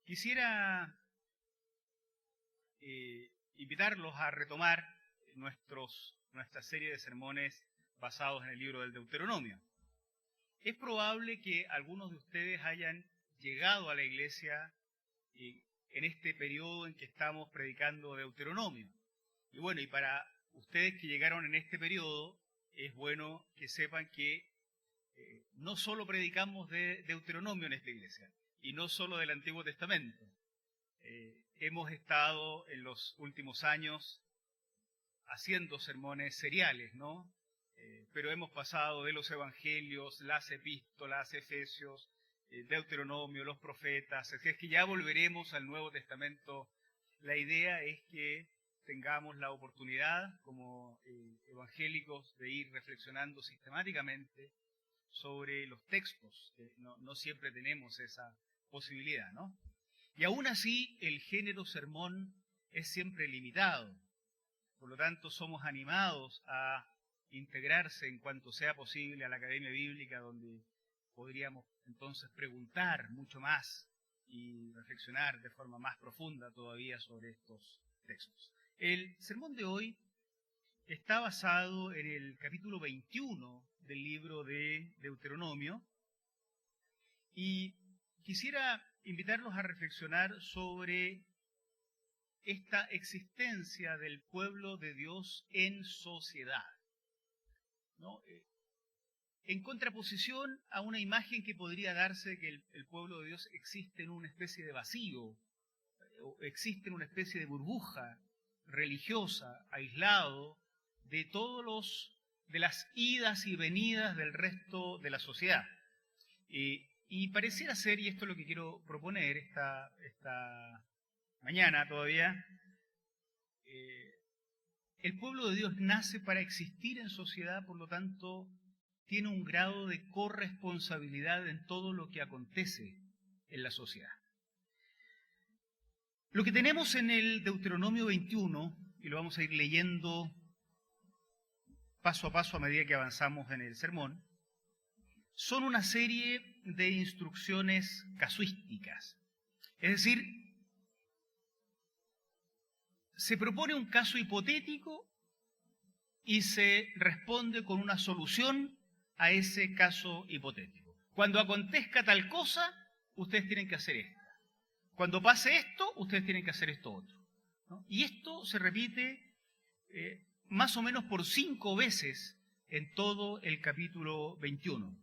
Quisiera invitarlos a retomar nuestra serie de sermones basados en el libro del Deuteronomio. Es probable que algunos de ustedes hayan llegado a la iglesia en este periodo en que estamos predicando Deuteronomio. Y bueno, y para ustedes que llegaron en este periodo, es bueno que sepan que no solo predicamos de Deuteronomio en esta iglesia, y no solo del Antiguo Testamento. Hemos estado en los últimos años haciendo sermones seriales, ¿no? Pero hemos pasado de los evangelios, las epístolas, Efesios, Deuteronomio, los profetas, es que ya volveremos al Nuevo Testamento. La idea es que tengamos la oportunidad como evangélicos de ir reflexionando sistemáticamente sobre los textos, que no siempre tenemos esa posibilidad, ¿no? Y aún así, el género sermón es siempre limitado. Por lo tanto, somos animados a integrarse en cuanto sea posible a la Academia Bíblica, donde podríamos entonces preguntar mucho más y reflexionar de forma más profunda todavía sobre estos textos. El sermón de hoy está basado en el capítulo 21 del libro de Deuteronomio y quisiera invitarlos a reflexionar sobre esta existencia del pueblo de Dios en sociedad, ¿no? En contraposición a una imagen que podría darse que el pueblo de Dios existe en una especie de vacío, o existe en una especie de burbuja religiosa, aislado de de las idas y venidas del resto de la sociedad. Y pareciera ser, y esto es lo que quiero proponer esta mañana todavía, el pueblo de Dios nace para existir en sociedad, por lo tanto, tiene un grado de corresponsabilidad en todo lo que acontece en la sociedad. Lo que tenemos en el Deuteronomio 21, y lo vamos a ir leyendo paso a paso a medida que avanzamos en el sermón, son una serie de instrucciones casuísticas. Es decir, se propone un caso hipotético y se responde con una solución a ese caso hipotético. Cuando acontezca tal cosa, ustedes tienen que hacer esto. Cuando pase esto, ustedes tienen que hacer esto otro, ¿no? Y esto se repite más o menos por 5 veces en todo el capítulo 21.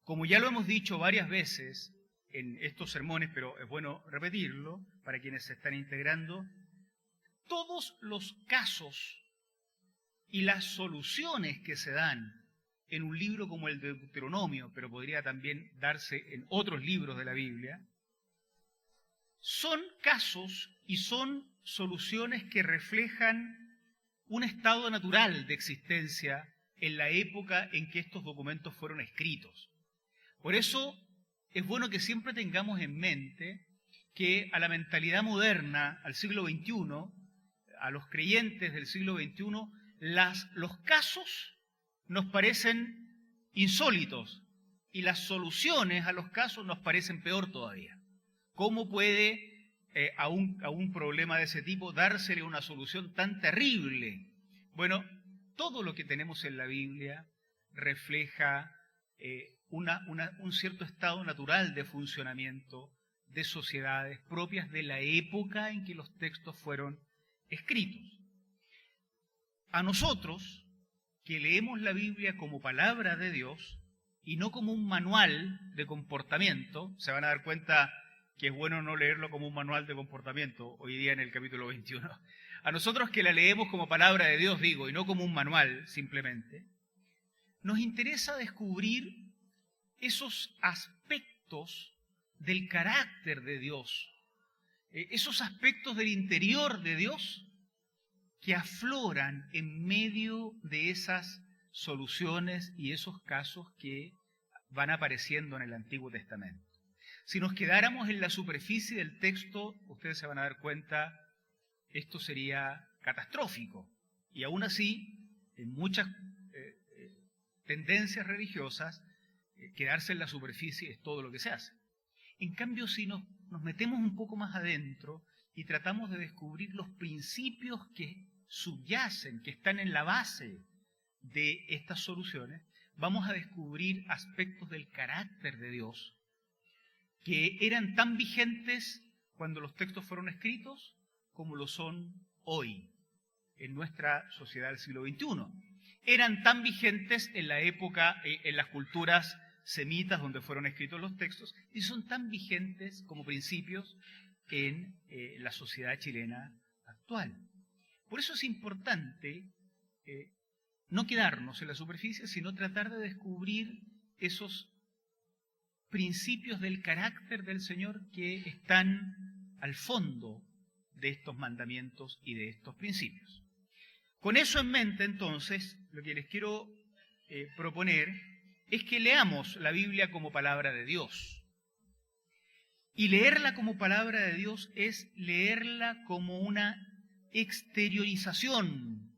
Como ya lo hemos dicho varias veces en estos sermones, pero es bueno repetirlo para quienes se están integrando, todos los casos y las soluciones que se dan en un libro como el de Deuteronomio, pero podría también darse en otros libros de la Biblia, son casos y son soluciones que reflejan un estado natural de existencia en la época en que estos documentos fueron escritos. Por eso es bueno que siempre tengamos en mente que a la mentalidad moderna, al siglo XXI, a los creyentes del siglo XXI, los casos nos parecen insólitos y las soluciones a los casos nos parecen peor todavía. ¿Cómo puede a un problema de ese tipo dársele una solución tan terrible? Bueno, todo lo que tenemos en la Biblia refleja un cierto estado natural de funcionamiento de sociedades propias de la época en que los textos fueron escritos. A nosotros, que leemos la Biblia como palabra de Dios y no como un manual de comportamiento, se van a dar cuenta que es bueno no leerlo como un manual de comportamiento hoy día en el capítulo 21. A nosotros que la leemos como palabra de Dios, digo, y no como un manual simplemente, nos interesa descubrir esos aspectos del carácter de Dios, esos aspectos del interior de Dios que afloran en medio de esas soluciones y esos casos que van apareciendo en el Antiguo Testamento. Si nos quedáramos en la superficie del texto, ustedes se van a dar cuenta, esto sería catastrófico. Y aún así, en muchas tendencias religiosas, quedarse en la superficie es todo lo que se hace. En cambio, si nos metemos un poco más adentro y tratamos de descubrir los principios que subyacen, que están en la base de estas soluciones, vamos a descubrir aspectos del carácter de Dios que eran tan vigentes cuando los textos fueron escritos como lo son hoy en nuestra sociedad del siglo XXI. Eran tan vigentes en la época, en las culturas semitas donde fueron escritos los textos, y son tan vigentes como principios en la sociedad chilena actual. Por eso es importante no quedarnos en la superficie, sino tratar de descubrir esos principios del carácter del Señor que están al fondo de estos mandamientos y de estos principios. Con eso en mente, entonces, lo que les quiero proponer es que leamos la Biblia como palabra de Dios. Y leerla como palabra de Dios es leerla como una exteriorización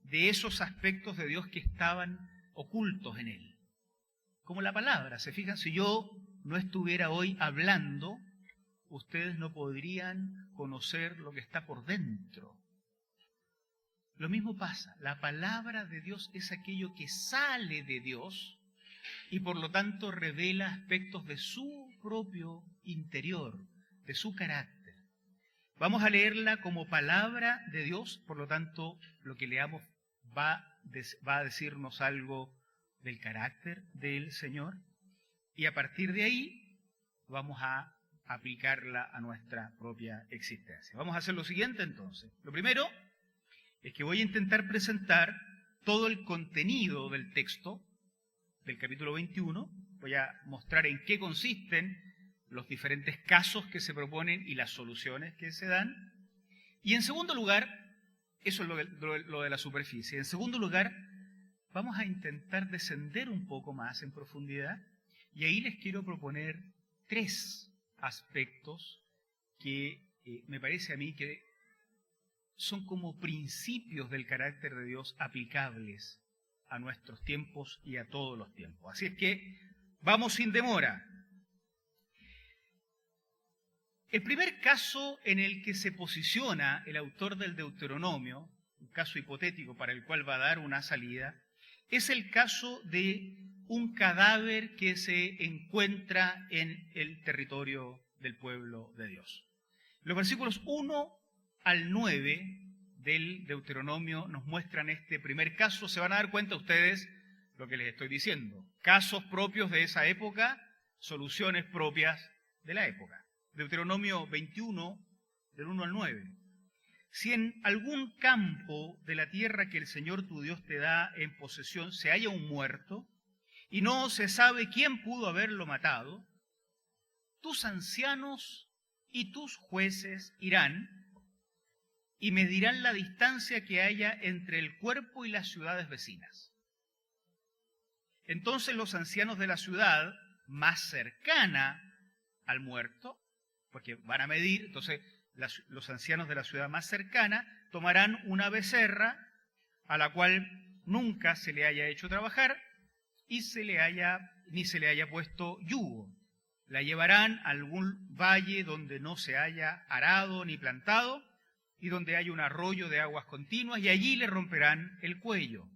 de esos aspectos de Dios que estaban ocultos en él. Como la palabra, se fijan, si yo no estuviera hoy hablando, ustedes no podrían conocer lo que está por dentro. Lo mismo pasa, la palabra de Dios es aquello que sale de Dios y por lo tanto revela aspectos de su propio interior, de su carácter. Vamos a leerla como palabra de Dios, por lo tanto lo que leamos va a decirnos algo del carácter del Señor y a partir de ahí vamos a aplicarla a nuestra propia existencia. Vamos a hacer lo siguiente entonces. Lo primero es que voy a intentar presentar todo el contenido del texto del capítulo 21. Voy a mostrar en qué consisten los diferentes casos que se proponen y las soluciones que se dan. Y en segundo lugar, eso es lo de la superficie. En segundo lugar, vamos a intentar descender un poco más en profundidad y ahí les quiero proponer 3 aspectos que me parece a mí que son como principios del carácter de Dios aplicables a nuestros tiempos y a todos los tiempos. Así es que vamos sin demora. El primer caso en el que se posiciona el autor del Deuteronomio, un caso hipotético para el cual va a dar una salida, es el caso de un cadáver que se encuentra en el territorio del pueblo de Dios. Los versículos 1 al 9 del Deuteronomio nos muestran este primer caso. Se van a dar cuenta ustedes lo que les estoy diciendo. Casos propios de esa época, soluciones propias de la época. Deuteronomio 21, del 1 al 9. Si en algún campo de la tierra que el Señor tu Dios te da en posesión se halla un muerto, y no se sabe quién pudo haberlo matado, tus ancianos y tus jueces irán y medirán la distancia que haya entre el cuerpo y las ciudades vecinas. Entonces los ancianos de la ciudad más cercana al muerto, porque van a medir, entonces los ancianos de la ciudad más cercana tomarán una becerra a la cual nunca se le haya hecho trabajar y ni se le haya puesto yugo. La llevarán a algún valle donde no se haya arado ni plantado y donde haya un arroyo de aguas continuas, y allí le romperán el cuello.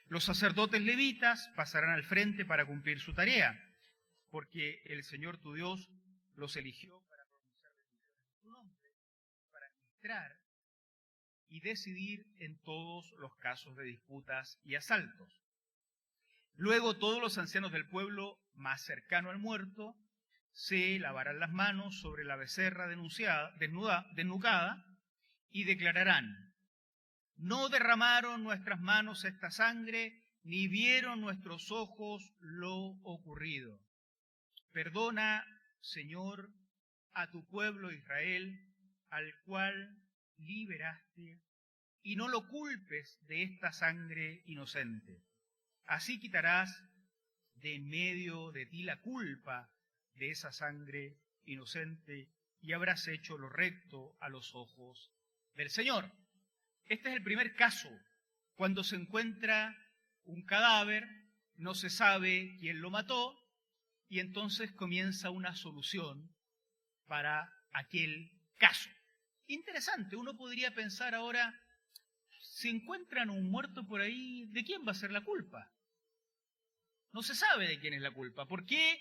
Los sacerdotes levitas pasarán al frente para cumplir su tarea, porque el Señor tu Dios los eligió para pronunciar bendiciones en tu nombre, para ministrar y decidir en todos los casos de disputas y asaltos. Luego todos los ancianos del pueblo más cercano al muerto se lavarán las manos sobre la becerra desnudada y declararán: no derramaron nuestras manos esta sangre, ni vieron nuestros ojos lo ocurrido. Perdona, Señor, a tu pueblo Israel, al cual liberaste, y no lo culpes de esta sangre inocente. Así quitarás de en medio de ti la culpa de esa sangre inocente y habrás hecho lo recto a los ojos del Señor. Este es el primer caso, cuando se encuentra un cadáver, no se sabe quién lo mató y entonces comienza una solución para aquel caso. Interesante, uno podría pensar ahora, si encuentran un muerto por ahí, ¿de quién va a ser la culpa? No se sabe de quién es la culpa. ¿Por qué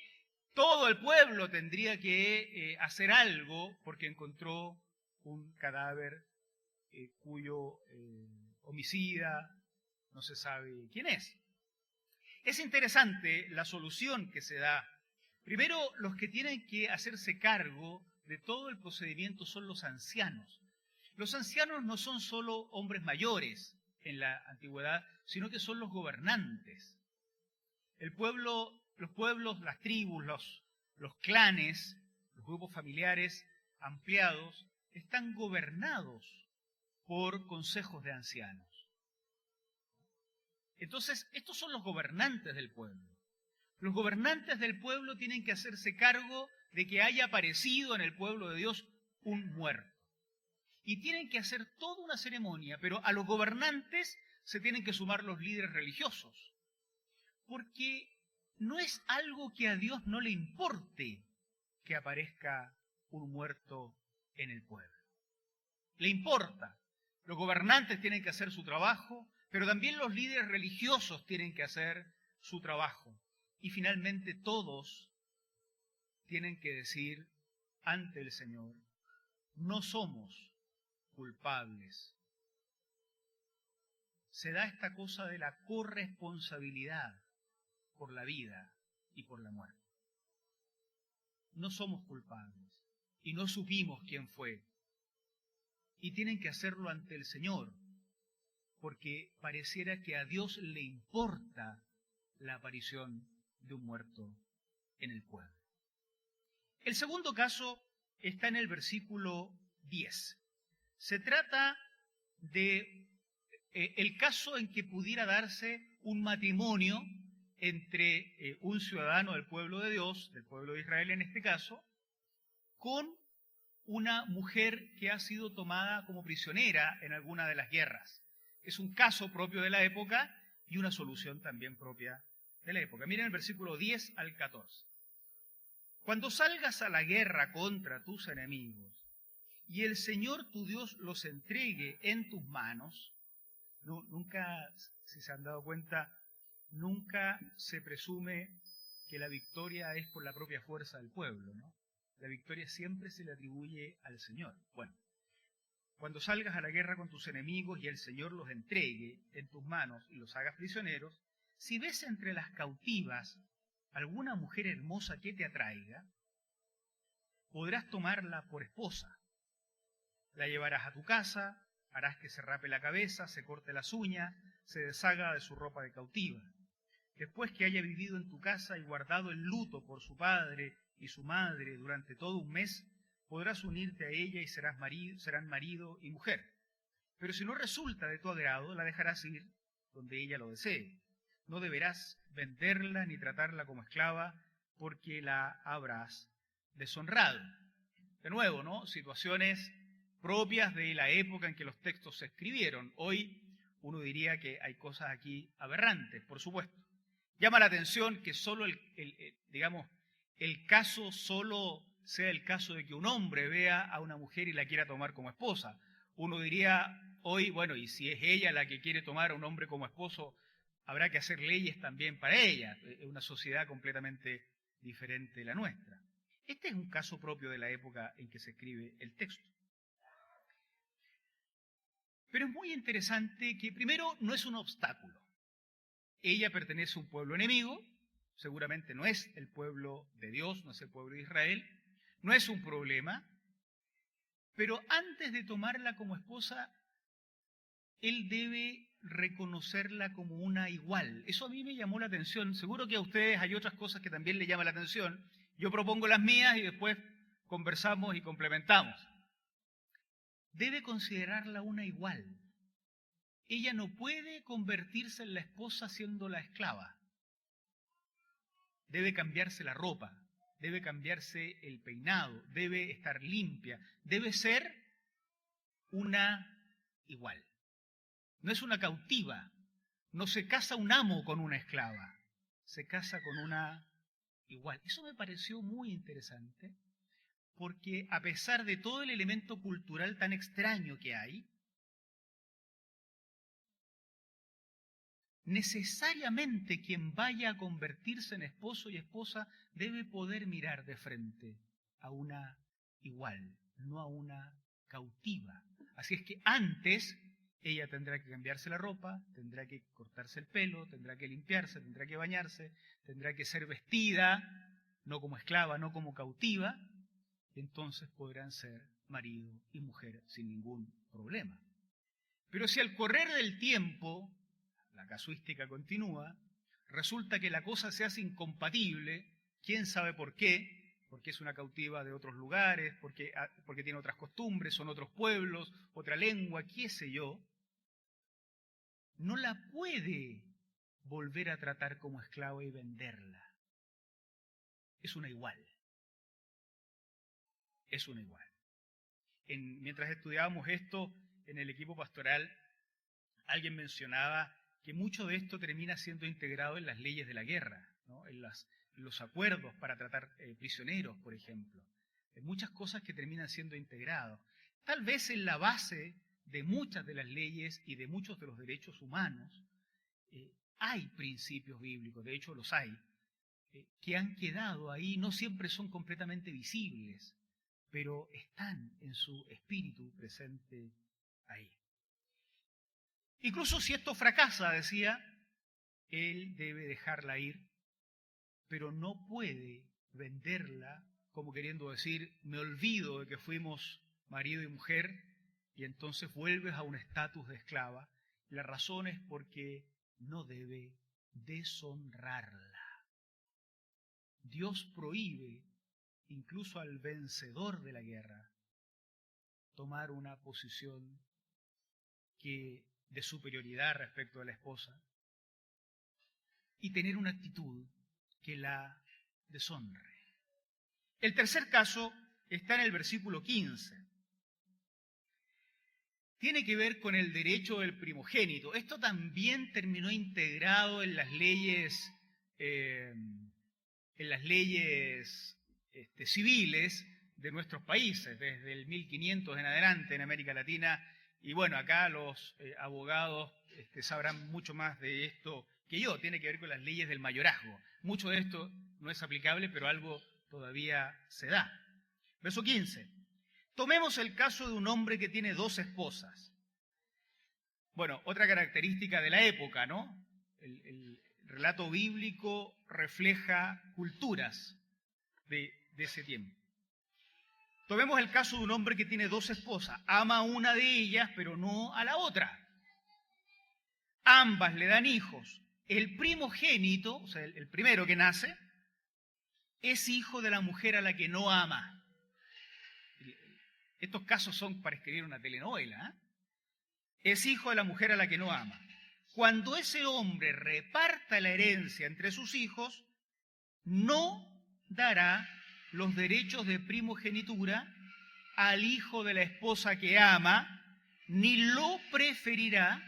todo el pueblo tendría que hacer algo porque encontró un cadáver cuyo homicida no se sabe quién es? Es interesante la solución que se da. Primero, los que tienen que hacerse cargo de todo el procedimiento son los ancianos. Los ancianos no son solo hombres mayores en la antigüedad, sino que son los gobernantes. El pueblo, los pueblos, las tribus, los clanes, los grupos familiares ampliados, están gobernados por consejos de ancianos. Entonces, estos son los gobernantes del pueblo. Los gobernantes del pueblo tienen que hacerse cargo de que haya aparecido en el pueblo de Dios un muerto. Y tienen que hacer toda una ceremonia, pero a los gobernantes se tienen que sumar los líderes religiosos. Porque no es algo que a Dios no le importe que aparezca un muerto en el pueblo. Le importa. Los gobernantes tienen que hacer su trabajo, pero también los líderes religiosos tienen que hacer su trabajo. Y finalmente todos tienen que decir ante el Señor, no somos culpables. Se da esta cosa de la corresponsabilidad por la vida y por la muerte. No somos culpables y no supimos quién fue. Y tienen que hacerlo ante el Señor, porque pareciera que a Dios le importa la aparición de un muerto en el pueblo. El segundo caso está en el versículo 10. Se trata de el caso en que pudiera darse un matrimonio entre un ciudadano del pueblo de Dios, del pueblo de Israel en este caso, con una mujer que ha sido tomada como prisionera en alguna de las guerras. Es un caso propio de la época y una solución también propia de la época. Miren el versículo 10 al 14. Cuando salgas a la guerra contra tus enemigos y el Señor tu Dios los entregue en tus manos, nunca, si se han dado cuenta, nunca se presume que la victoria es por la propia fuerza del pueblo, ¿no? La victoria siempre se le atribuye al Señor. Bueno, cuando salgas a la guerra con tus enemigos y el Señor los entregue en tus manos y los hagas prisioneros, si ves entre las cautivas alguna mujer hermosa que te atraiga, podrás tomarla por esposa. La llevarás a tu casa, harás que se rape la cabeza, se corte las uñas, se deshaga de su ropa de cautiva. Después que haya vivido en tu casa y guardado el luto por su padre y su madre durante todo un mes, podrás unirte a ella y serán marido y mujer. Pero si no resulta de tu agrado, la dejarás ir donde ella lo desee. No deberás venderla ni tratarla como esclava, porque la habrás deshonrado. De nuevo, ¿no? Situaciones propias de la época en que los textos se escribieron. Hoy uno diría que hay cosas aquí aberrantes, por supuesto. Llama la atención que solo el caso solo sea el caso de que un hombre vea a una mujer y la quiera tomar como esposa. Uno diría hoy, bueno, y si es ella la que quiere tomar a un hombre como esposo, habrá que hacer leyes también para ella. Es una sociedad completamente diferente de la nuestra. Este es un caso propio de la época en que se escribe el texto. Pero es muy interesante que primero no es un obstáculo. Ella pertenece a un pueblo enemigo, seguramente no es el pueblo de Dios, no es el pueblo de Israel, no es un problema, pero antes de tomarla como esposa, él debe reconocerla como una igual. Eso a mí me llamó la atención. Seguro que a ustedes hay otras cosas que también le llaman la atención. Yo propongo las mías y después conversamos y complementamos. Debe considerarla una igual. Ella no puede convertirse en la esposa siendo la esclava. Debe cambiarse la ropa, debe cambiarse el peinado, debe estar limpia, debe ser una igual. No es una cautiva, no se casa un amo con una esclava, se casa con una igual. Eso me pareció muy interesante, porque a pesar de todo el elemento cultural tan extraño que hay, necesariamente quien vaya a convertirse en esposo y esposa debe poder mirar de frente a una igual, no a una cautiva. Así es que antes ella tendrá que cambiarse la ropa, tendrá que cortarse el pelo, tendrá que limpiarse, tendrá que bañarse, tendrá que ser vestida, no como esclava, no como cautiva, y entonces podrán ser marido y mujer sin ningún problema. Pero si al correr del tiempo, la casuística continúa, resulta que la cosa se hace incompatible, quién sabe por qué, porque es una cautiva de otros lugares, porque tiene otras costumbres, son otros pueblos, otra lengua, qué sé yo, no la puede volver a tratar como esclava y venderla. Es una igual. Es una igual. Mientras estudiábamos esto en el equipo pastoral, alguien mencionaba que mucho de esto termina siendo integrado en las leyes de la guerra, ¿no? En los acuerdos para tratar prisioneros, por ejemplo. En muchas cosas que terminan siendo integrados. Tal vez en la base de muchas de las leyes y de muchos de los derechos humanos hay principios bíblicos, de hecho los hay, que han quedado ahí, no siempre son completamente visibles, pero están en su espíritu presente ahí. Incluso si esto fracasa, decía, él debe dejarla ir, pero no puede venderla como queriendo decir, me olvido de que fuimos marido y mujer y entonces vuelves a un estatus de esclava. La razón es porque no debe deshonrarla. Dios prohíbe, incluso al vencedor de la guerra, tomar una posición de superioridad respecto a la esposa y tener una actitud que la deshonre. El tercer caso está en el versículo 15. Tiene que ver con el derecho del primogénito. Esto también terminó integrado en las leyes, civiles de nuestros países, desde el 1500 en adelante en América Latina. Y bueno, acá los abogados sabrán mucho más de esto que yo. Tiene que ver con las leyes del mayorazgo. Mucho de esto no es aplicable, pero algo todavía se da. Verso 15. Tomemos el caso de un hombre que tiene 2 esposas. Bueno, otra característica de la época, ¿no? El relato bíblico refleja culturas de ese tiempo. Tomemos el caso de un hombre que tiene 2 esposas. Ama a una de ellas, pero no a la otra. Ambas le dan hijos. El primogénito, o sea, el primero que nace, es hijo de la mujer a la que no ama. Estos casos son para escribir una telenovela. Es hijo de la mujer a la que no ama. Cuando ese hombre reparta la herencia entre sus hijos, no dará los derechos de primogenitura al hijo de la esposa que ama, ni lo preferirá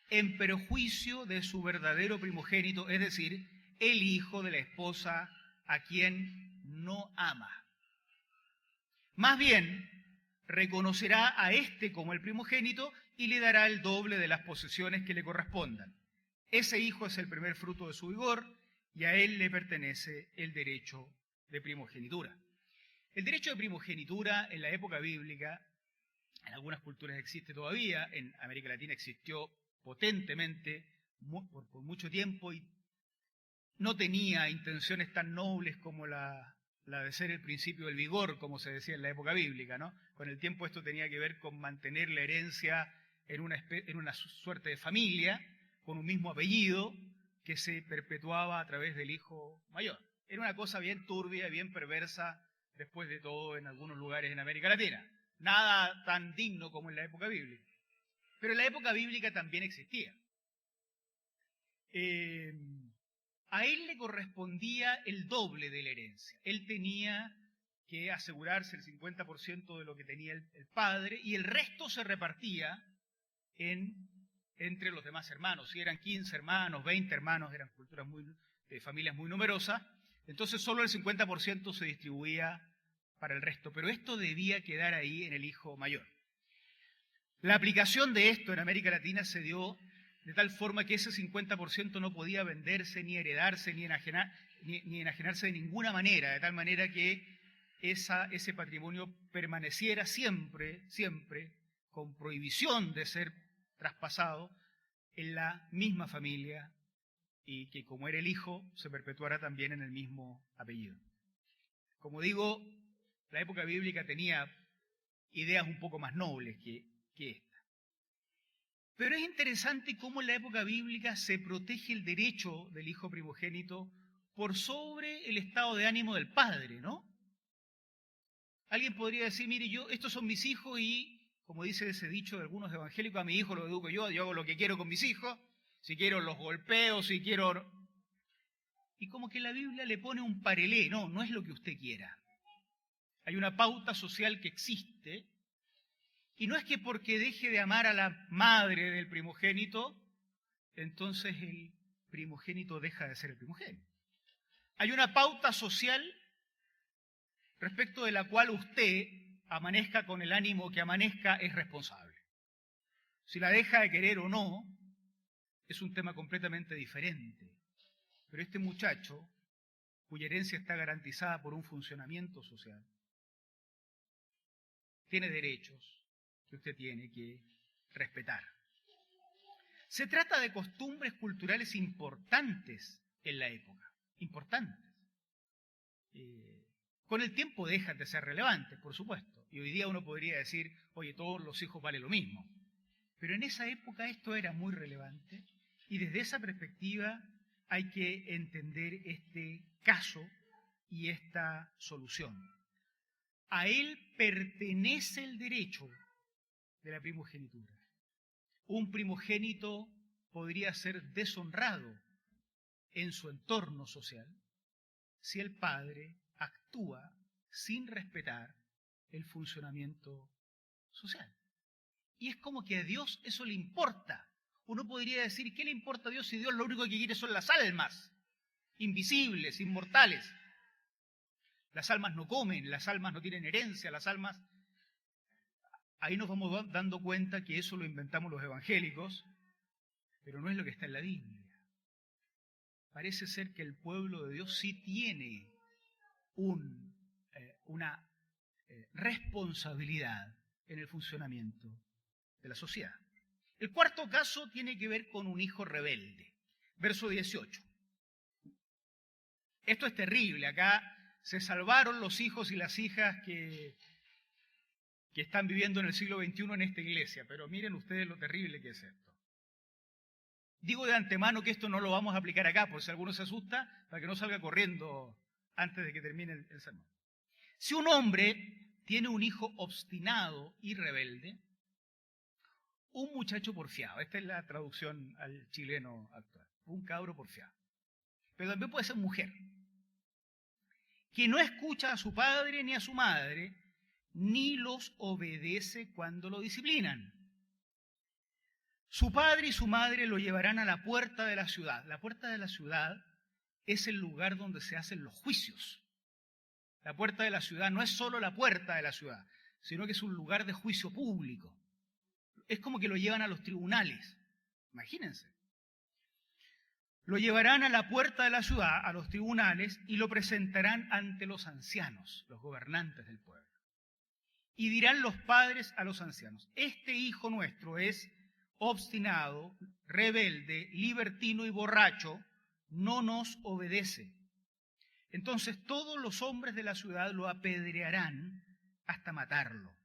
en perjuicio de su verdadero primogénito, es decir, el hijo de la esposa a quien no ama. Más bien, reconocerá a éste como el primogénito y le dará el doble de las posesiones que le correspondan. Ese hijo es el primer fruto de su vigor y a él le pertenece el derecho de primogenitura. El derecho de primogenitura en la época bíblica, en algunas culturas existe todavía, en América Latina existió potentemente por mucho tiempo y no tenía intenciones tan nobles como la de ser el principio del vigor, como se decía en la época bíblica, ¿no? Con el tiempo esto tenía que ver con mantener la herencia en una suerte de familia, con un mismo apellido, que se perpetuaba a través del hijo mayor. Era una cosa bien turbia, bien perversa, después de todo, en algunos lugares en América Latina. Nada tan digno como en la época bíblica. Pero en la época bíblica también existía. A él le correspondía el doble de la herencia. Él tenía que asegurarse el 50% de lo que tenía el padre y el resto se repartía entre los demás hermanos. Si eran 15 hermanos, 20 hermanos, eran familias muy numerosas, Entonces solo el 50% se distribuía para el resto, pero esto debía quedar ahí en el hijo mayor. La aplicación de esto en América Latina se dio de tal forma que ese 50% no podía venderse, ni heredarse, ni enajenarse de ninguna manera, de tal manera que ese patrimonio permaneciera siempre, siempre, con prohibición de ser traspasado en la misma familia y que como era el hijo, se perpetuara también en el mismo apellido. Como digo, la época bíblica tenía ideas un poco más nobles que esta. Pero es interesante cómo en la época bíblica se protege el derecho del hijo primogénito por sobre el estado de ánimo del padre, ¿no? Alguien podría decir, mire, estos son mis hijos y, como dice ese dicho de algunos evangélicos, a mi hijo lo educo yo hago lo que quiero con mis hijos, si quiero los golpeo, si quiero... Y como que la Biblia le pone un parelé, no es lo que usted quiera. Hay una pauta social que existe. Y no es que porque deje de amar a la madre del primogénito, entonces el primogénito deja de ser el primogénito. Hay una pauta social respecto de la cual usted, amanezca con el ánimo que amanezca, es responsable. Si la deja de querer o no, es un tema completamente diferente. Pero este muchacho, cuya herencia está garantizada por un funcionamiento social, tiene derechos que usted tiene que respetar. Se trata de costumbres culturales importantes en la época, importantes. Con el tiempo dejan de ser relevantes, por supuesto, y hoy día uno podría decir, oye, todos los hijos valen lo mismo. Pero en esa época esto era muy relevante y desde esa perspectiva hay que entender este caso y esta solución. A él pertenece el derecho de la primogenitura. Un primogénito podría ser deshonrado en su entorno social si el padre actúa sin respetar el funcionamiento social. Y es como que a Dios eso le importa. Uno podría decir, ¿qué le importa a Dios si Dios lo único que quiere son las almas, invisibles, inmortales? Las almas no comen, las almas no tienen herencia, las almas... Ahí nos vamos dando cuenta que eso lo inventamos los evangélicos, pero no es lo que está en la Biblia. Parece ser que el pueblo de Dios sí tiene una responsabilidad en el funcionamiento de la sociedad. El cuarto caso tiene que ver con un hijo rebelde. Verso 18. Esto es terrible. Acá se salvaron los hijos y las hijas que están viviendo en el siglo XXI en esta iglesia, pero miren ustedes lo terrible que es esto. Digo de antemano que esto no lo vamos a aplicar acá, por si alguno se asusta, para que no salga corriendo antes de que termine el sermón. Si un hombre tiene un hijo obstinado y rebelde, un muchacho porfiado, esta es la traducción al chileno actual, un cabro porfiado, pero también puede ser mujer, que no escucha a su padre ni a su madre, ni los obedece cuando lo disciplinan. Su padre y su madre lo llevarán a la puerta de la ciudad. La puerta de la ciudad es el lugar donde se hacen los juicios. La puerta de la ciudad no es solo la puerta de la ciudad, sino que es un lugar de juicio público. Es como que lo llevan a los tribunales. Imagínense. Lo llevarán a la puerta de la ciudad, a los tribunales, y lo presentarán ante los ancianos, los gobernantes del pueblo. Y dirán los padres a los ancianos, este hijo nuestro es obstinado, rebelde, libertino y borracho, no nos obedece. Entonces todos los hombres de la ciudad lo apedrearán hasta matarlo.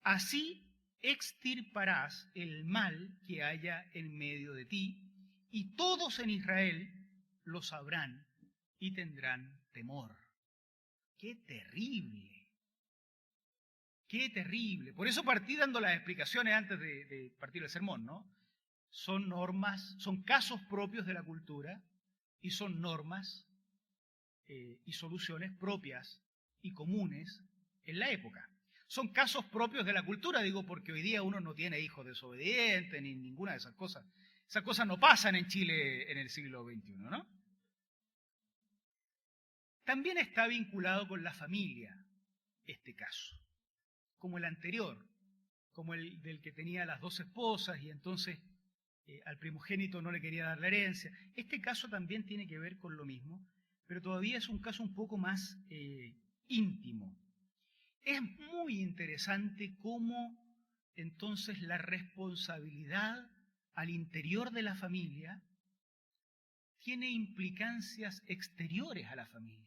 Así extirparás el mal que haya en medio de ti, y todos en Israel lo sabrán y tendrán temor. ¡Qué terrible! ¡Qué terrible! Por eso partí dando las explicaciones antes de partir el sermón, ¿no? Son normas, son casos propios de la cultura y son normas y soluciones propias y comunes en la época. Son casos propios de la cultura, digo, porque hoy día uno no tiene hijos desobedientes ni ninguna de esas cosas. Esas cosas no pasan en Chile en el siglo XXI, ¿no? También está vinculado con la familia, este caso, como el anterior, como el del que tenía las 2 esposas y entonces al primogénito no le quería dar la herencia. Este caso también tiene que ver con lo mismo, pero todavía es un caso un poco más íntimo. Es muy interesante cómo entonces la responsabilidad al interior de la familia tiene implicancias exteriores a la familia.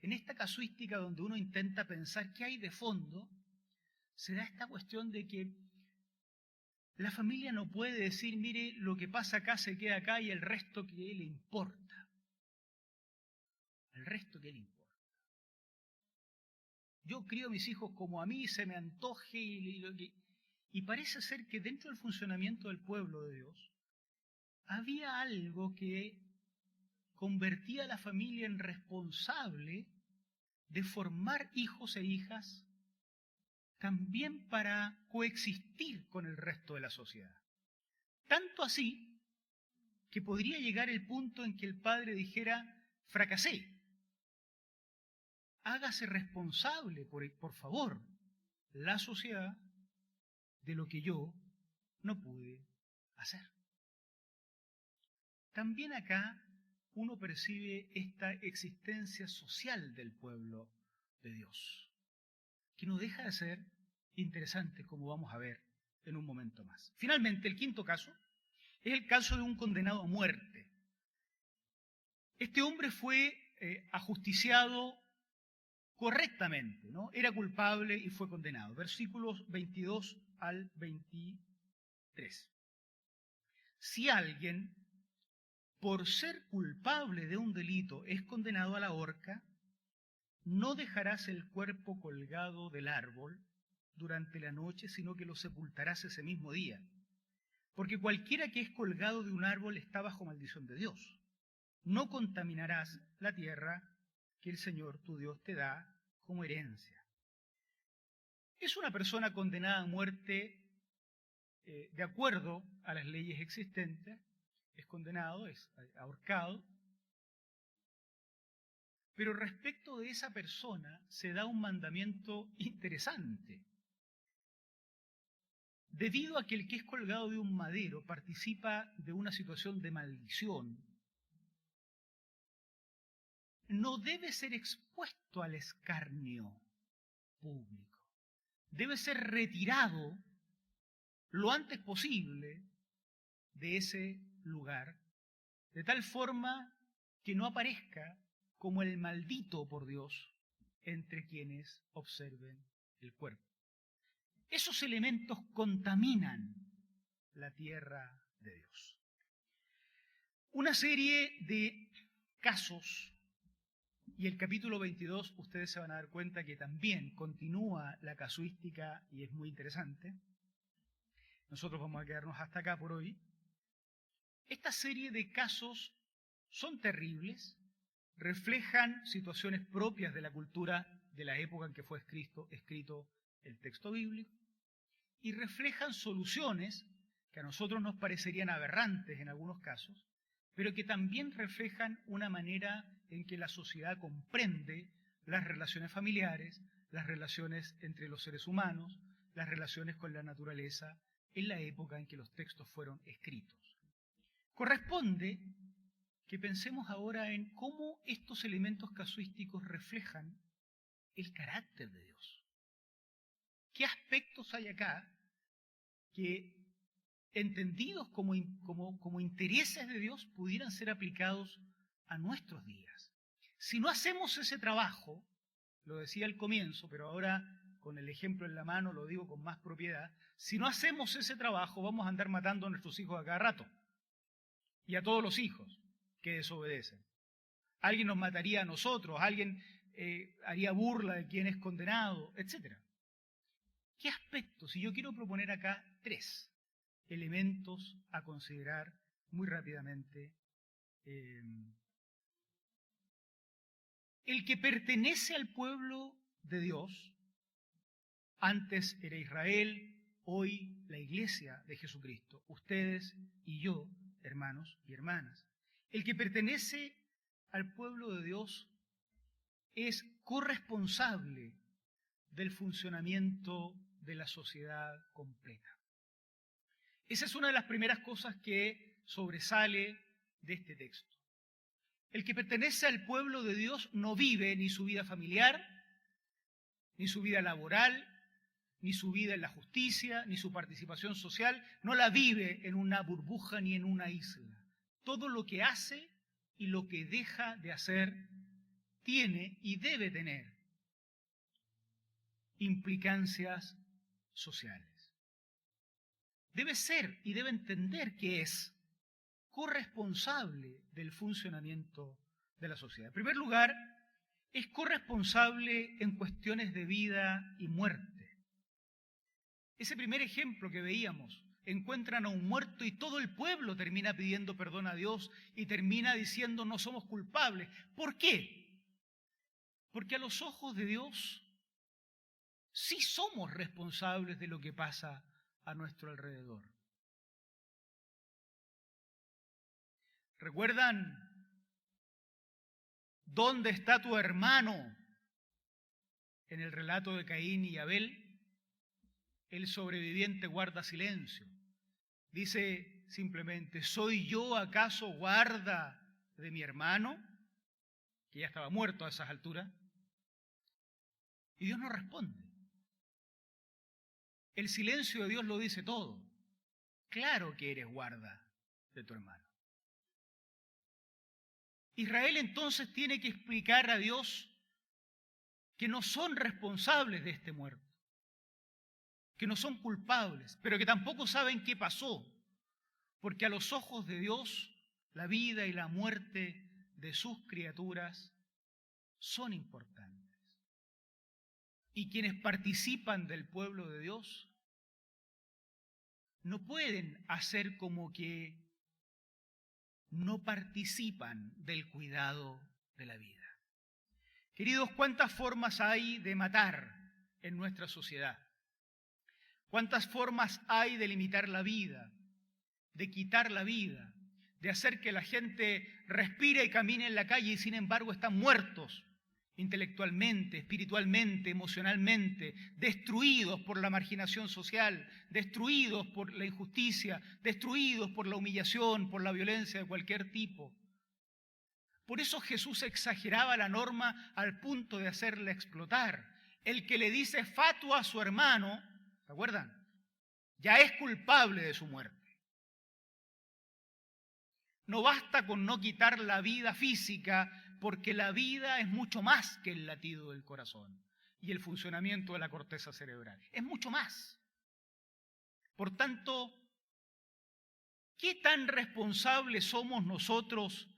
En esta casuística donde uno intenta pensar qué hay de fondo, se da esta cuestión de que la familia no puede decir, mire, lo que pasa acá se queda acá y el resto que le importa. El resto que le importa. Yo crío a mis hijos como a mí se me antoje y parece ser que dentro del funcionamiento del pueblo de Dios había algo que convertía a la familia en responsable de formar hijos e hijas también para coexistir con el resto de la sociedad. Tanto así que podría llegar el punto en que el padre dijera, fracasé, hágase responsable, por favor, la sociedad de lo que yo no pude hacer. También acá uno percibe esta existencia social del pueblo de Dios, que no deja de ser interesante, como vamos a ver en un momento más. Finalmente, el quinto caso es el caso de un condenado a muerte. Este hombre fue ajusticiado correctamente, ¿no? Era culpable y fue condenado. Versículos 22 al 23. Si alguien, por ser culpable de un delito, es condenado a la horca, no dejarás el cuerpo colgado del árbol durante la noche, sino que lo sepultarás ese mismo día. Porque cualquiera que es colgado de un árbol está bajo maldición de Dios. No contaminarás la tierra que el Señor tu Dios te da como herencia. Es una persona condenada a muerte de acuerdo a las leyes existentes, es condenado, es ahorcado, pero respecto de esa persona se da un mandamiento interesante. Debido a que el que es colgado de un madero participa de una situación de maldición, no debe ser expuesto al escarnio público. Debe ser retirado lo antes posible de ese lugar, de tal forma que no aparezca como el maldito por Dios entre quienes observen el cuerpo. Esos elementos contaminan la tierra de Dios. Una serie de casos, y el capítulo 22 ustedes se van a dar cuenta que también continúa la casuística y es muy interesante. Nosotros vamos a quedarnos hasta acá por hoy. Esta serie de casos son terribles, reflejan situaciones propias de la cultura de la época en que fue escrito el texto bíblico y reflejan soluciones que a nosotros nos parecerían aberrantes en algunos casos, pero que también reflejan una manera en que la sociedad comprende las relaciones familiares, las relaciones entre los seres humanos, las relaciones con la naturaleza en la época en que los textos fueron escritos. Corresponde que pensemos ahora en cómo estos elementos casuísticos reflejan el carácter de Dios. ¿Qué aspectos hay acá que, entendidos como intereses de Dios, pudieran ser aplicados a nuestros días? Si no hacemos ese trabajo, lo decía al comienzo, pero ahora con el ejemplo en la mano lo digo con más propiedad, si no hacemos ese trabajo vamos a andar matando a nuestros hijos a cada rato y a todos los hijos que desobedecen. Alguien nos mataría a nosotros, alguien haría burla de quien es condenado, etc. ¿Qué aspectos? Y yo quiero proponer acá 3 elementos a considerar muy rápidamente. El que pertenece al pueblo de Dios, antes era Israel, hoy la iglesia de Jesucristo, ustedes y yo, hermanos y hermanas. El que pertenece al pueblo de Dios es corresponsable del funcionamiento de la sociedad completa. Esa es una de las primeras cosas que sobresale de este texto. El que pertenece al pueblo de Dios no vive ni su vida familiar, ni su vida laboral, ni su vida en la justicia, ni su participación social, no la vive en una burbuja ni en una isla. Todo lo que hace y lo que deja de hacer tiene y debe tener implicancias sociales. Debe ser y debe entender que es corresponsable del funcionamiento de la sociedad. En primer lugar, es corresponsable en cuestiones de vida y muerte. Ese primer ejemplo que veíamos, encuentran a un muerto y todo el pueblo termina pidiendo perdón a Dios y termina diciendo no somos culpables. ¿Por qué? Porque a los ojos de Dios sí somos responsables de lo que pasa a nuestro alrededor. ¿Recuerdan dónde está tu hermano en el relato de Caín y Abel? El sobreviviente guarda silencio. Dice simplemente, ¿soy yo acaso guarda de mi hermano? Que ya estaba muerto a esas alturas. Y Dios no responde. El silencio de Dios lo dice todo. Claro que eres guarda de tu hermano. Israel entonces tiene que explicar a Dios que no son responsables de este muerto, que no son culpables, pero que tampoco saben qué pasó, porque a los ojos de Dios la vida y la muerte de sus criaturas son importantes. Y quienes participan del pueblo de Dios no pueden hacer como que no participan del cuidado de la vida. Queridos, ¿cuántas formas hay de matar en nuestra sociedad? ¿Cuántas formas hay de limitar la vida, de quitar la vida, de hacer que la gente respire y camine en la calle y sin embargo están muertos intelectualmente, espiritualmente, emocionalmente, destruidos por la marginación social, destruidos por la injusticia, destruidos por la humillación, por la violencia de cualquier tipo? Por eso Jesús exageraba la norma al punto de hacerla explotar. El que le dice fatua a su hermano, ¿se acuerdan? Ya es culpable de su muerte. No basta con no quitar la vida física, porque la vida es mucho más que el latido del corazón y el funcionamiento de la corteza cerebral. Es mucho más. Por tanto, ¿qué tan responsables somos nosotros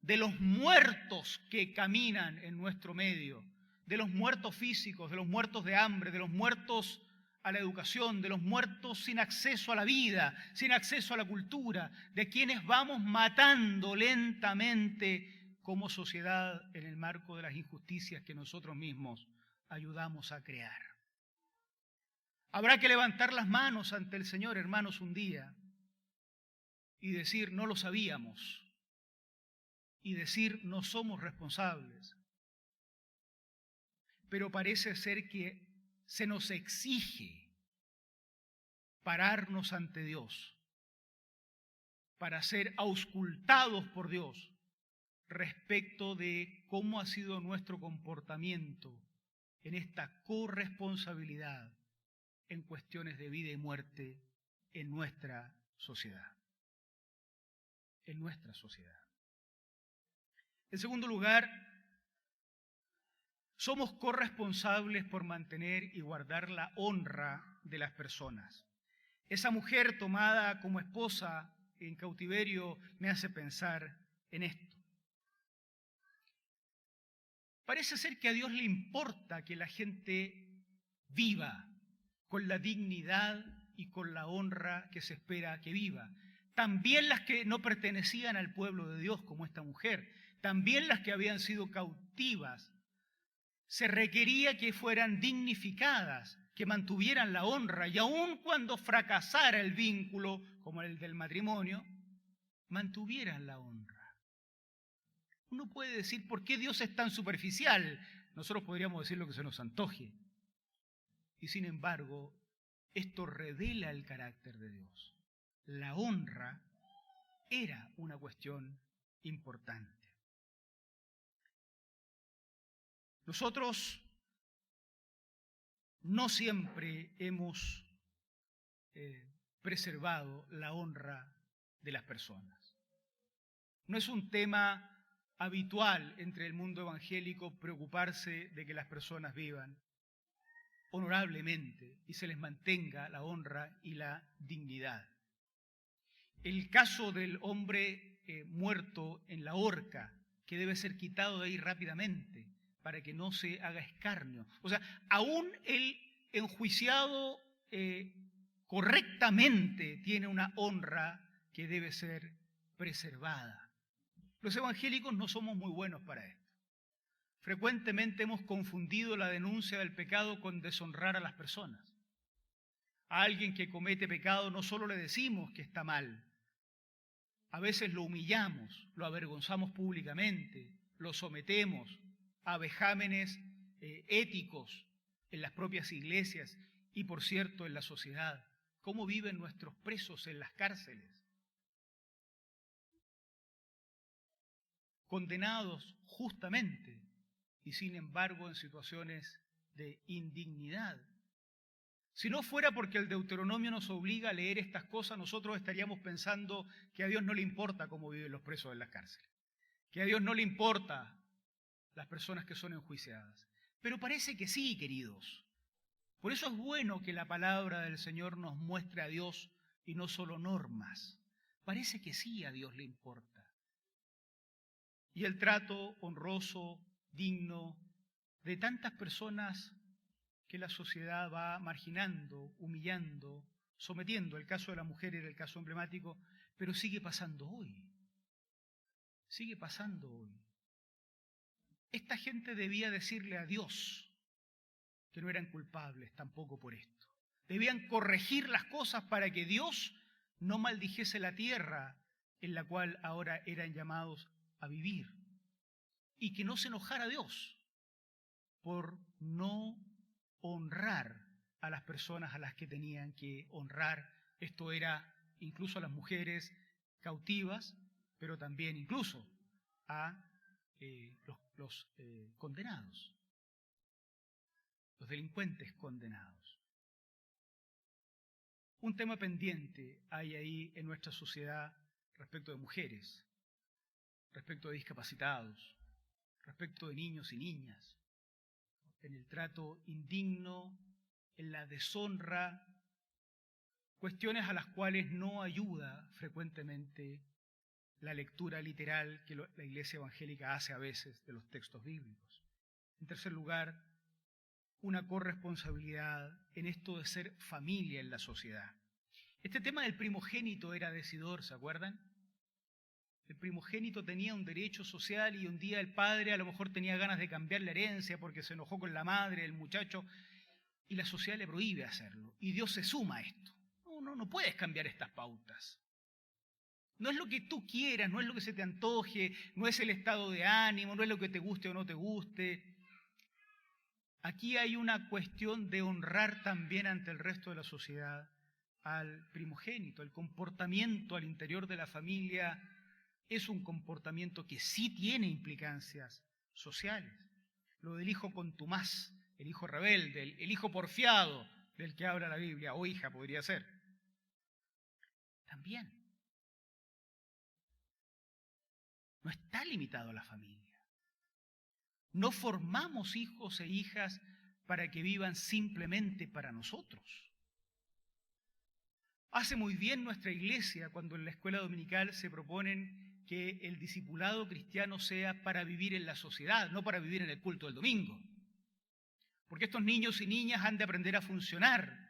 de los muertos que caminan en nuestro medio? De los muertos físicos, de los muertos de hambre, de los muertos a la educación, de los muertos sin acceso a la vida, sin acceso a la cultura, de quienes vamos matando lentamente como sociedad en el marco de las injusticias que nosotros mismos ayudamos a crear. Habrá que levantar las manos ante el Señor, hermanos, un día y decir, no lo sabíamos, y decir, no somos responsables. Pero parece ser que se nos exige pararnos ante Dios para ser auscultados por Dios respecto de cómo ha sido nuestro comportamiento en esta corresponsabilidad en cuestiones de vida y muerte en nuestra sociedad. En nuestra sociedad. En segundo lugar, somos corresponsables por mantener y guardar la honra de las personas. Esa mujer tomada como esposa en cautiverio me hace pensar en esto. Parece ser que a Dios le importa que la gente viva con la dignidad y con la honra que se espera que viva. También las que no pertenecían al pueblo de Dios, como esta mujer, también las que habían sido cautivas, se requería que fueran dignificadas, que mantuvieran la honra, y aun cuando fracasara el vínculo, como el del matrimonio, mantuvieran la honra. Uno puede decir, ¿por qué Dios es tan superficial? Nosotros podríamos decir lo que se nos antoje. Y sin embargo, esto revela el carácter de Dios. La honra era una cuestión importante. Nosotros no siempre hemos preservado la honra de las personas. No es un tema habitual entre el mundo evangélico preocuparse de que las personas vivan honorablemente y se les mantenga la honra y la dignidad. El caso del hombre muerto en la horca, que debe ser quitado de ahí rápidamente para que no se haga escarnio. O sea, aún el enjuiciado correctamente tiene una honra que debe ser preservada. Los evangélicos no somos muy buenos para esto. Frecuentemente hemos confundido la denuncia del pecado con deshonrar a las personas. A alguien que comete pecado no solo le decimos que está mal, a veces lo humillamos, lo avergonzamos públicamente, lo sometemos a vejámenes éticos en las propias iglesias y, por cierto, en la sociedad. ¿Cómo viven nuestros presos en las cárceles? Condenados justamente y sin embargo en situaciones de indignidad. Si no fuera porque el Deuteronomio nos obliga a leer estas cosas, nosotros estaríamos pensando que a Dios no le importa cómo viven los presos en las cárceles, que a Dios no le importa las personas que son enjuiciadas. Pero parece que sí, queridos. Por eso es bueno que la palabra del Señor nos muestre a Dios y no solo normas. Parece que sí a Dios le importa. Y el trato honroso, digno, de tantas personas que la sociedad va marginando, humillando, sometiendo. El caso de la mujer era el caso emblemático, pero sigue pasando hoy. Sigue pasando hoy. Esta gente debía decirle a Dios que no eran culpables tampoco por esto. Debían corregir las cosas para que Dios no maldijese la tierra en la cual ahora eran llamados a vivir. Y que no se enojara Dios por no honrar a las personas a las que tenían que honrar. Esto era incluso a las mujeres cautivas, pero también incluso a los condenados, los delincuentes condenados. Un tema pendiente hay ahí en nuestra sociedad respecto de mujeres, respecto de discapacitados, respecto de niños y niñas, en el trato indigno, en la deshonra, cuestiones a las cuales no ayuda frecuentemente la lectura literal que la Iglesia evangélica hace a veces de los textos bíblicos. En tercer lugar, una corresponsabilidad en esto de ser familia en la sociedad. Este tema del primogénito era decidor, ¿se acuerdan? El primogénito tenía un derecho social y un día el padre a lo mejor tenía ganas de cambiar la herencia porque se enojó con la madre del muchacho y la sociedad le prohíbe hacerlo. Y Dios se suma a esto. No puedes cambiar estas pautas. No es lo que tú quieras, no es lo que se te antoje, no es el estado de ánimo, no es lo que te guste o no te guste. Aquí hay una cuestión de honrar también ante el resto de la sociedad al primogénito. El comportamiento al interior de la familia es un comportamiento que sí tiene implicancias sociales. Lo del hijo contumaz, el hijo rebelde, el hijo porfiado del que habla la Biblia, o hija podría ser. También. No está limitado a la familia. No formamos hijos e hijas para que vivan simplemente para nosotros. Hace muy bien nuestra iglesia cuando en la escuela dominical se proponen que el discipulado cristiano sea para vivir en la sociedad, no para vivir en el culto del domingo. Porque estos niños y niñas han de aprender a funcionar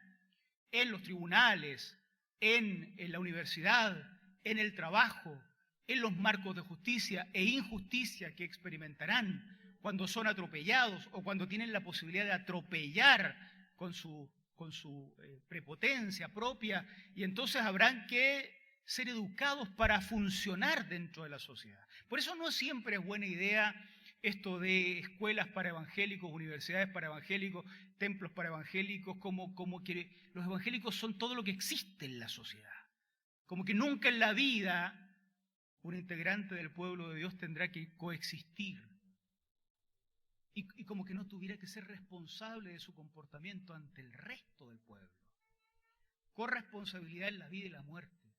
en los tribunales, en la universidad, en el trabajo, en los marcos de justicia e injusticia que experimentarán cuando son atropellados o cuando tienen la posibilidad de atropellar con su prepotencia propia, y entonces habrán que ser educados para funcionar dentro de la sociedad. Por eso no siempre es buena idea esto de escuelas para evangélicos, universidades para evangélicos, templos para evangélicos, como que los evangélicos son todo lo que existe en la sociedad. Como que nunca en la vida un integrante del pueblo de Dios tendrá que coexistir. Y como que no tuviera que ser responsable de su comportamiento ante el resto del pueblo. Corresponsabilidad en la vida y la muerte.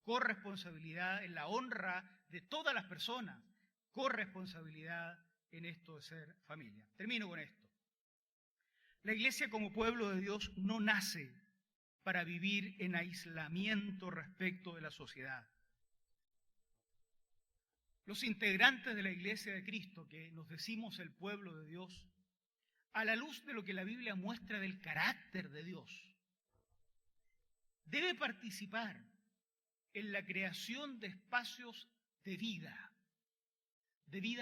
Corresponsabilidad en la honra de todas las personas. Corresponsabilidad en esto de ser familia. Termino con esto. La iglesia como pueblo de Dios no nace para vivir en aislamiento respecto de la sociedad. Los integrantes de la iglesia de Cristo, que nos decimos el pueblo de Dios, a la luz de lo que la Biblia muestra del carácter de Dios, debe participar en la creación de espacios de vida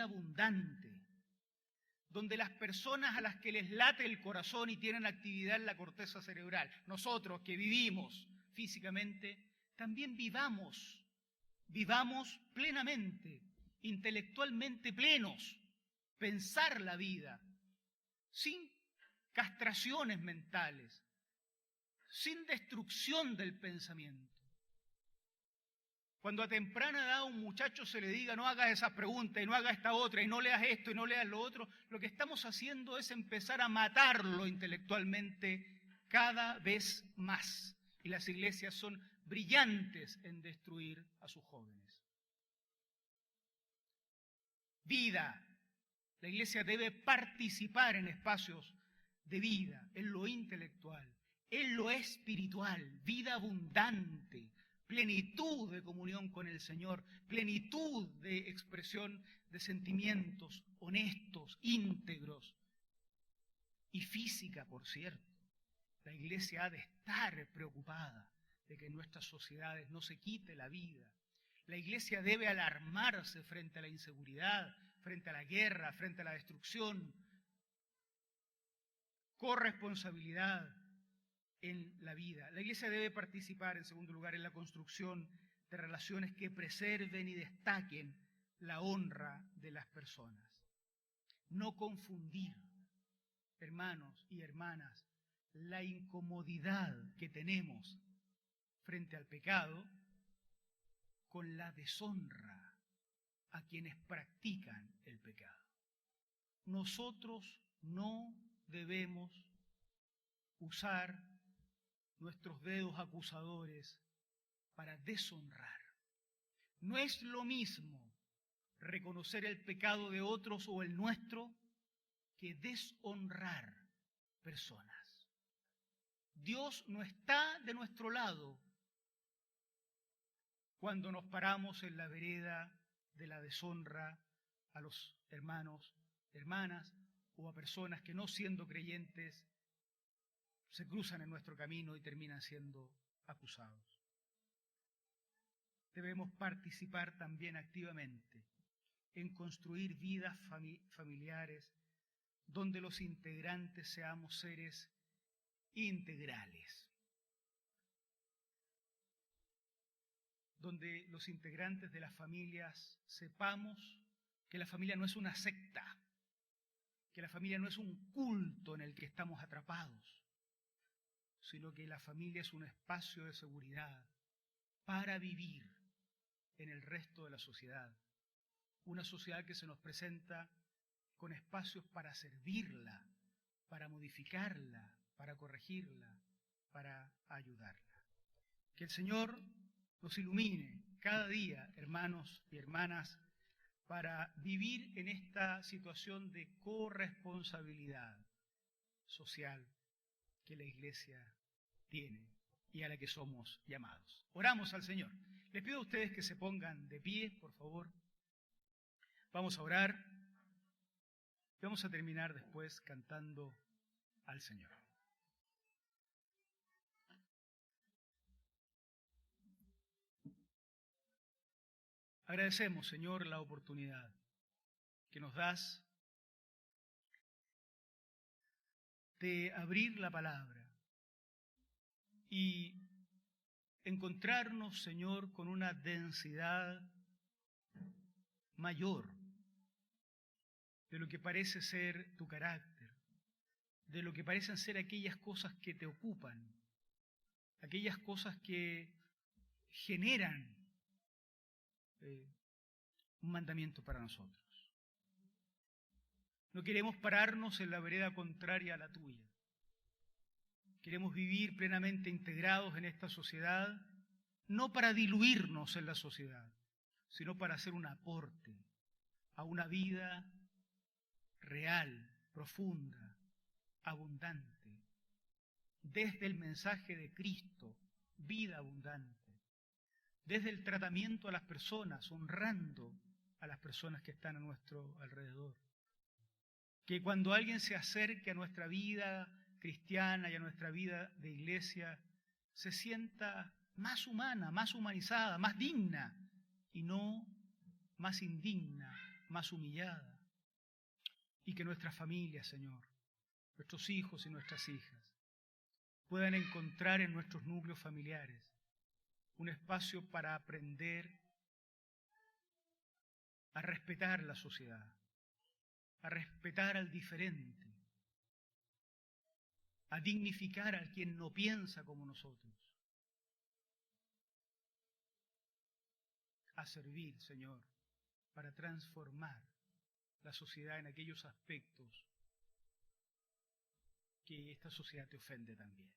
abundante, donde las personas a las que les late el corazón y tienen actividad en la corteza cerebral, nosotros que vivimos físicamente, también vivamos plenamente, intelectualmente plenos, pensar la vida, sin castraciones mentales, sin destrucción del pensamiento. Cuando a temprana edad a un muchacho se le diga no hagas esas preguntas y no hagas esta otra y no leas esto y no leas lo otro, lo que estamos haciendo es empezar a matarlo intelectualmente cada vez más. Y las iglesias son brillantes en destruir a sus jóvenes. Vida. La iglesia debe participar en espacios de vida, en lo intelectual, en lo espiritual, vida abundante, plenitud de comunión con el Señor, plenitud de expresión de sentimientos honestos, íntegros y física, por cierto. La iglesia ha de estar preocupada de que en nuestras sociedades no se quite la vida. La iglesia debe alarmarse frente a la inseguridad, frente a la guerra, frente a la destrucción. Corresponsabilidad en la vida. La iglesia debe participar, en segundo lugar, en la construcción de relaciones que preserven y destaquen la honra de las personas. No confundir, hermanos y hermanas, la incomodidad que tenemos frente al pecado con la deshonra a quienes practican el pecado. Nosotros no debemos usar nuestros dedos acusadores para deshonrar. No es lo mismo reconocer el pecado de otros o el nuestro que deshonrar personas. Dios no está de nuestro lado cuando nos paramos en la vereda de la deshonra a los hermanos, hermanas o a personas que no siendo creyentes se cruzan en nuestro camino y terminan siendo acusados. Debemos participar también activamente en construir vidas familiares donde los integrantes seamos seres integrales, donde los integrantes de las familias sepamos que la familia no es una secta, que la familia no es un culto en el que estamos atrapados, sino que la familia es un espacio de seguridad para vivir en el resto de la sociedad. Una sociedad que se nos presenta con espacios para servirla, para modificarla, para corregirla, para ayudarla. Que el Señor nos ilumine cada día, hermanos y hermanas, para vivir en esta situación de corresponsabilidad social que la Iglesia tiene y a la que somos llamados. Oramos al Señor. Les pido a ustedes que se pongan de pie, por favor. Vamos a orar y vamos a terminar después cantando al Señor. Agradecemos, Señor, la oportunidad que nos das de abrir la palabra y encontrarnos, Señor, con una densidad mayor de lo que parece ser tu carácter, de lo que parecen ser aquellas cosas que te ocupan, aquellas cosas que generan un mandamiento para nosotros. No queremos pararnos en la vereda contraria a la tuya. Queremos vivir plenamente integrados en esta sociedad, no para diluirnos en la sociedad, sino para hacer un aporte a una vida real, profunda, abundante, desde el mensaje de Cristo, vida abundante, desde el tratamiento a las personas, honrando a las personas que están a nuestro alrededor. Que cuando alguien se acerque a nuestra vida cristiana y a nuestra vida de iglesia, se sienta más humana, más humanizada, más digna, y no más indigna, más humillada. Y que nuestras familias, Señor, nuestros hijos y nuestras hijas, puedan encontrar en nuestros núcleos familiares un espacio para aprender a respetar la sociedad, a respetar al diferente, a dignificar al quien no piensa como nosotros, a servir, Señor, para transformar la sociedad en aquellos aspectos que esta sociedad te ofende también.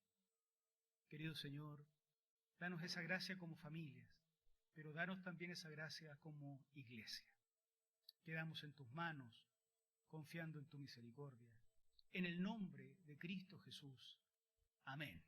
Querido Señor, danos esa gracia como familias, pero danos también esa gracia como iglesia. Quedamos en tus manos, confiando en tu misericordia. En el nombre de Cristo Jesús. Amén.